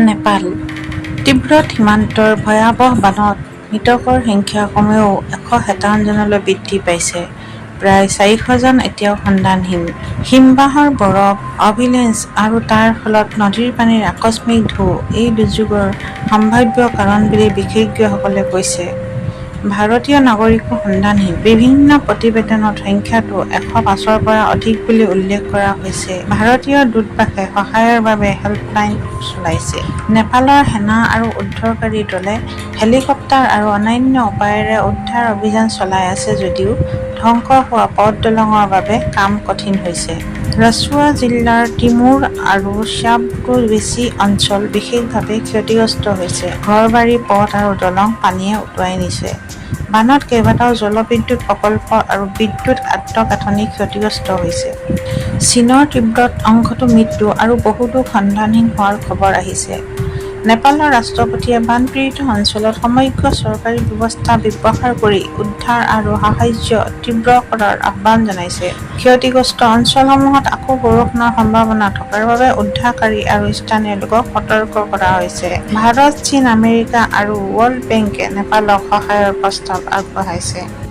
নেপাল তীব্ৰ সীমান্তৰ ভয়াৱহ বানত মৃতকৰ সংখ্যা কমেও 157জনলৈ বৃদ্ধি পাইছে। প্ৰায় 400জন এতিয়াও সন্ধানহীন। হিমবাহৰ বৰফ, অভিলেঞ্চ আৰু তাৰ ফলত নদীৰ পানীৰ আকস্মিক ঢৌ এই দুৰ্যোগৰ সম্ভাৱ্য কাৰণ বুলি বিশেষজ্ঞসকলে কৈছে। ভাৰতীয় নাগৰিকো সন্ধানহীন। বিভিন্ন প্ৰতিবেদনত সংখ্যাটো 105ৰ পৰা অধিক বুলি উল্লেখ কৰা হৈছে। ভাৰতীয় দূতাবাসে সহায়ৰ বাবে হেল্পলাইন চলাইছে। নেপালৰ সেনা আৰু উদ্ধাৰকাৰী দলে হেলিকপ্টাৰ আৰু অন্যান্য উপায়েৰে উদ্ধাৰ অভিযান চলাই আছে যদিও ধ্বংস হোৱা পথ দলংৰ বাবে কাম কঠিন হৈছে। ৰাছুৱা জিলাৰ তিমুৰ আৰু শ্যাবকৈ বেছি অঞ্চল বিশেষভাৱে ক্ষতিগ্ৰস্ত হৈছে। ঘৰবাৰী, পথ আৰু দলং পানীয়ে উটুৱাই নিছে। বানত কেইবাটাও জলবিদ্যুৎ প্ৰকল্প আৰু বিদ্যুৎ আন্তঃগাঁথনি ক্ষতিগ্ৰস্ত হৈছে। চীনৰ তিব্বত অংশতো মৃত্যু আৰু বহুতো সন্ধানহীন হোৱাৰ খবৰ আহিছে। নেপালৰ ৰাষ্ট্ৰপতিয়ে বানপীড়িত অঞ্চলত সমগ্ৰ চৰকাৰী ব্যৱস্থা ব্যৱহাৰ কৰি উদ্ধাৰ আৰু সাহায্য তীব্ৰ কৰাৰ আহ্বান জনাইছে। ক্ষতিগ্ৰস্ত অঞ্চলসমূহত আকৌ বৰষুণৰ সম্ভাৱনা থকাৰ বাবে উদ্ধাৰকাৰী আৰু স্থানীয় লোকক সতৰ্ক কৰা হৈছে। ভাৰত, চীন, আমেৰিকা আৰু ৱৰ্ল্ড বেংকে নেপালক সহায়ৰ প্ৰস্তাৱ আগবঢ়াইছে।